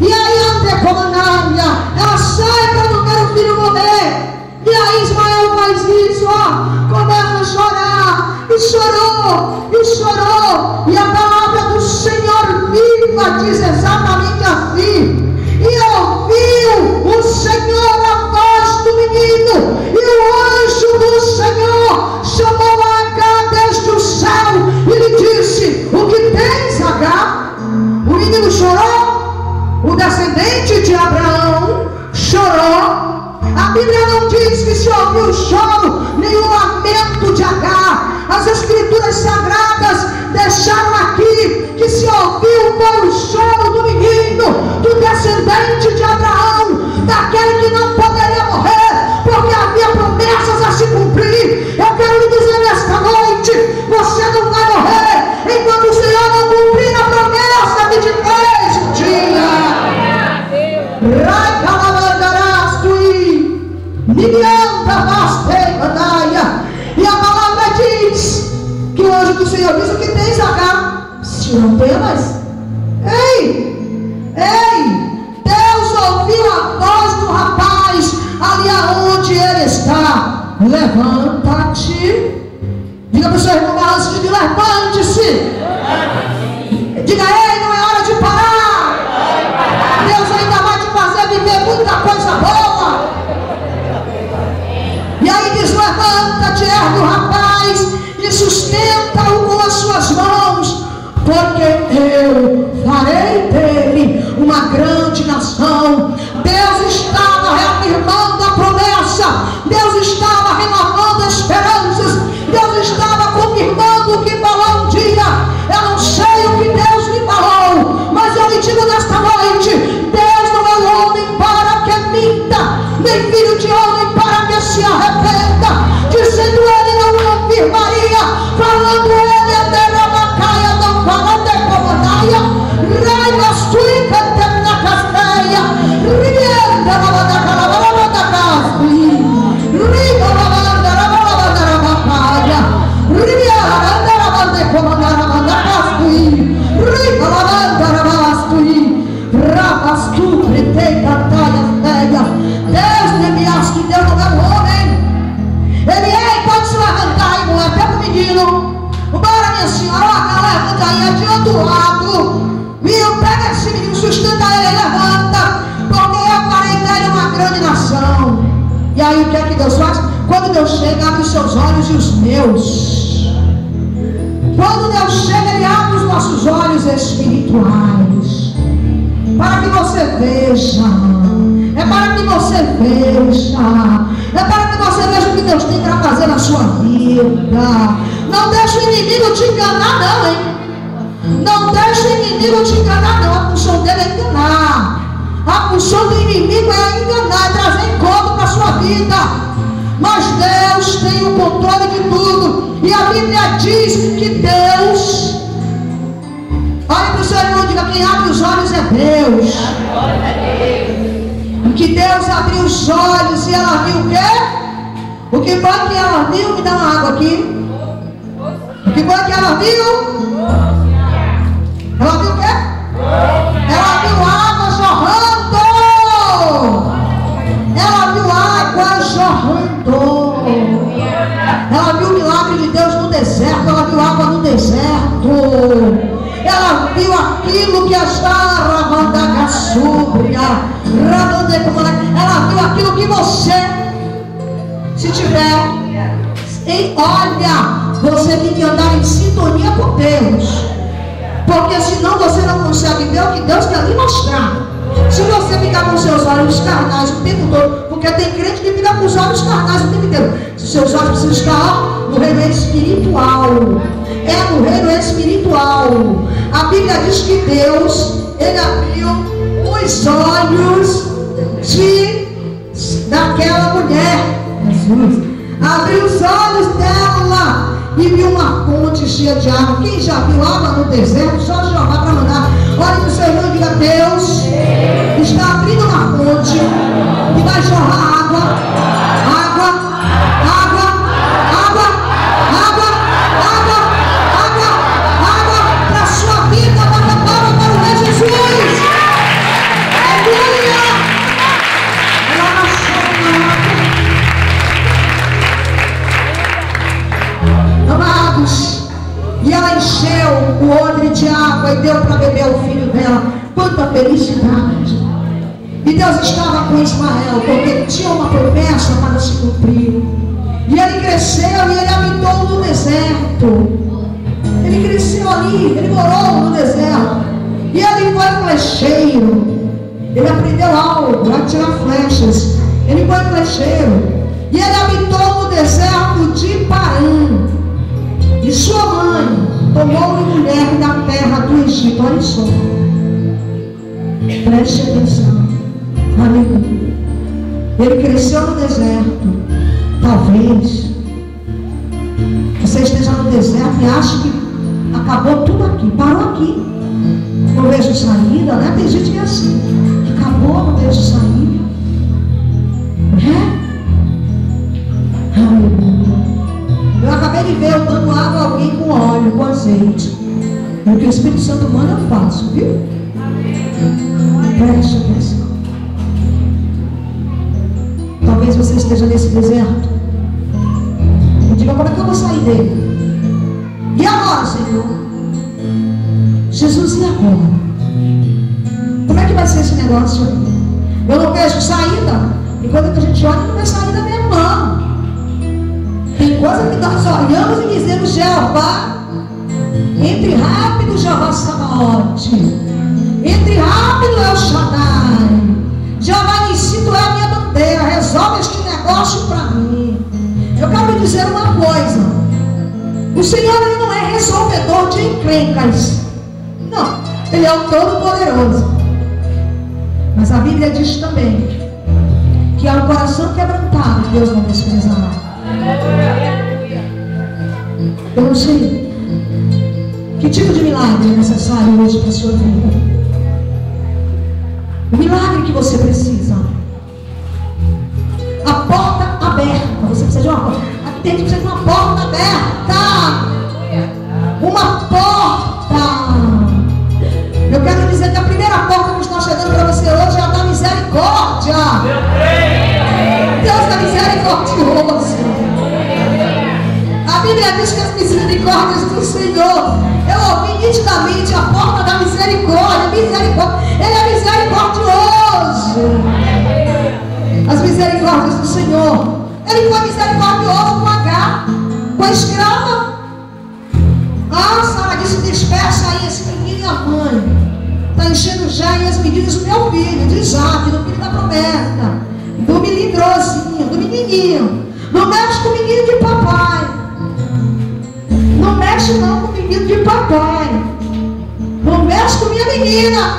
E aí ela sai para não ver o filho morrer. E aí Ismael faz isso, ó, começa a chorar, e chorou, e chorou. E a palavra do Senhor viva diz exatamente assim: e ouviu o Senhor a voz do menino, e o anjo do Senhor chamou Agar desde o céu e lhe disse: o que tens, Agar? O menino chorou, o descendente de Abraão chorou. A Bíblia não diz que se ouviu o choro, nem o lamento de Agar. As Escrituras Sagradas deixaram aqui que se ouviu foi o choro do menino, do descendente de Abraão, daquele que não poderia morrer, porque havia promessas a se cumprir. Eu quero lhe dizer nesta noite: você não vai morrer enquanto o Senhor não cumprir a promessa que te fez um dia. E a palavra diz que o anjo do Senhor diz: o que tens, Agar? Se não temas. Ei, Deus ouviu a voz do rapaz ali aonde ele está. Levanta-te. Diga para o seu irmão, antes de levante-se. Diga: ei, não é hora de parar. Deus ainda vai te fazer viver muita coisa boa. E aí diz: levanta-te, ergue o rapaz e sustenta-o com as suas mãos, porque eu farei dele uma grande nação. Deus estava reafirmando a promessa, Deus estava renovando esperanças, Deus estava confirmando o que falou um dia. Eu não sei o que Deus me falou, mas eu lhe digo nesta noite: Deus não é homem para que minta, nem filho de homem para que se arrependa. Dizendo ele, não confirmaria, falando ele, aderamacaia, não falando de comodaia, raivastuica, terna casteia, rienda, lavada, lavada, caspi, riba, lavada, lavada, lavacaya, rienda, lavada, de comodara, lavada, caspi, riba, lavada, lavastui, ravastu, pretei, cantaia, teia. Deus que Deus não é um homem. Ele pode se levantar aí, mulher, pega o menino. Bora, minha senhora, ó, levanta aí, adianta o lado. Viu? Pega esse menino, sustenta ele, levanta, porque eu farei dele uma grande nação. E aí o que é que Deus faz? Quando Deus chega, abre os seus olhos e os meus. Quando Deus chega, Ele abre os nossos olhos espirituais, para que você veja. É para que você veja. É para que você veja o que Deus tem para fazer na sua vida. Não deixe o inimigo te enganar, não, hein? Não deixe o inimigo te enganar, não. A função dele é enganar. A função do inimigo é enganar, é trazer encontro para a sua vida. Mas Deus tem o controle de tudo. E a Bíblia diz que Deus... Olha para o seu irmão e diga: quem abre os olhos é Deus. Que Deus abriu os olhos e ela viu o quê? O que foi que ela viu? Me dá uma água aqui. O que foi que ela viu? Ela viu o quê? Ela viu água jorrando. Ela viu água jorrando. Ela viu o milagre de Deus no deserto. Ela viu água no deserto. Ela viu aquilo que está ravanda súbria. Ela viu aquilo que você, se tiver, olha, você tem que andar em sintonia com Deus, porque senão você não consegue ver o que Deus quer lhe mostrar. Se você ficar com seus olhos carnais o tempo todo, porque tem crente que fica com os olhos carnais o tempo inteiro. Se seus olhos precisam estar no reino espiritual, é no reino espiritual. A Bíblia diz que Deus, Ele abriu os olhos daquela mulher. Jesus abriu os olhos dela e viu uma fonte cheia de água. Quem já viu água no deserto? Só Jeová para mandar. Olha para o seu irmão e diga: Deus está abrindo uma fonte e vai jorrar água, água, água, água, água, água, água, água para a sua vida. odre de água e deu para beber o filho dela. Quanta felicidade! E Deus estava com Ismael, porque ele tinha uma promessa para se cumprir. E ele cresceu e ele habitou no deserto. Ele cresceu ali, ele morou no deserto. E ele foi flecheiro. Ele aprendeu algo, a tirar flechas. Ele foi flecheiro. E ele habitou no deserto de Parã. E sua mãe tomou-lhe mulher da terra do Egito. Olha só. Preste atenção. Aleluia. Ele cresceu no deserto. Talvez você esteja no deserto e ache que acabou tudo aqui, parou aqui. Não vejo saída, né? Tem gente que é assim. Acabou, não vejo saída. Aleluia. Eu acabei de ver eu dando água a alguém com óleo, com azeite. E o que o Espírito Santo manda eu faço, viu? Preste atenção. Talvez você esteja nesse deserto e diga: como é que eu vou sair dele? E agora, Senhor? Jesus, e agora? Como é que vai ser esse negócio? Eu não vejo saída. E quando a gente olha, não vê saída mesmo, não. Tem coisa que nós olhamos e dizemos: Jeová, entre rápido, Jeová Sabaote. Entre rápido, El Shaddai. Jeová Nissi, tu é a minha bandeira. Resolve este negócio para mim. Eu quero lhe dizer uma coisa: o Senhor, ele não é resolvedor de encrencas. Não, ele é o Todo-Poderoso. Mas a Bíblia diz também que ao coração quebrantado Deus não desprezará. Eu não sei que tipo de milagre é necessário hoje para a sua vida. O milagre que você precisa. A porta aberta. Você precisa de uma porta. Aqui tem que precisar de uma porta aberta. Uma porta. Eu quero dizer que a primeira porta que está chegando para você hoje é a da misericórdia. Deus é misericordioso. A Bíblia diz que as misericórdias do Senhor, eu ouvi nitidamente a porta da misericórdia. Misericórdia. Ele é misericordioso. As misericórdias do Senhor. Ele foi misericordioso com Agar, com a escrava. Ah, Sara disse: dispersa aí esse menino e a mãe. Está enchendo já as medidas do meu filho, de Isaac, do filho da promessa, do melindrozinho, do menininho. Não mexe com o menino de papai. Não mexe não com o menino de papai. Não mexe com minha menina.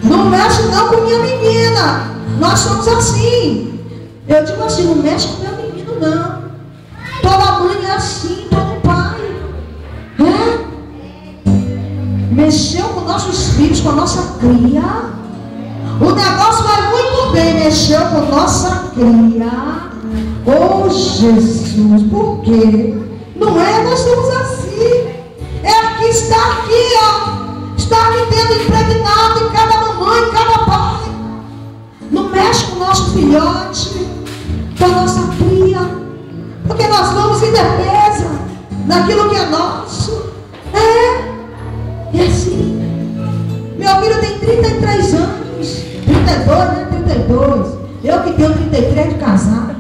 Não mexe não com minha menina. Nós somos assim. Eu digo assim: não mexe com meu menino não. Toda mãe é assim, todo pai. Mexeu com nossos filhos, com a nossa cria. O negócio vai muito bem. Mexeu com nossa cria. Oh Jesus, por quê? Não é? Nós somos assim. É que está aqui, ó. Está me tendo impregnado em cada mamãe, em cada pai. Não mexe com o nosso filhote, com a nossa cria, porque nós vamos em defesa daquilo que é nosso. É assim. Meu filho tem 33 anos. 32, né? 32. Eu que tenho 33 de casado.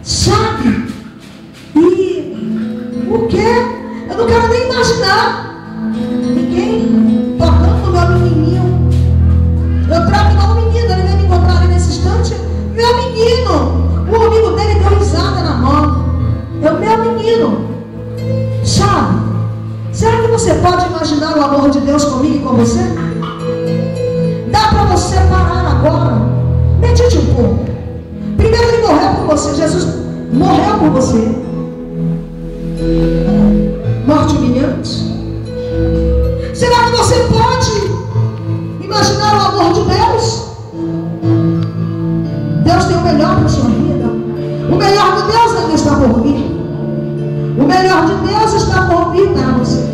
Sabe? E o quê? Eu não quero nem imaginar ninguém tocando no meu menininho. Eu trato igual um menino. Ele veio me encontrar ali nesse instante. Meu menino. O amigo dele deu risada na mão. É o meu menino. Sabe? Será que você pode imaginar o amor de Deus comigo e com você? Dá para você parar agora. Medite um pouco. Primeiro, ele morreu por você. Jesus morreu por você. Morte humilhante. Será que você pode imaginar o amor de Deus? Deus tem o melhor para a sua vida. O melhor de Deus ainda está por vir. O melhor de Deus está por vir para você.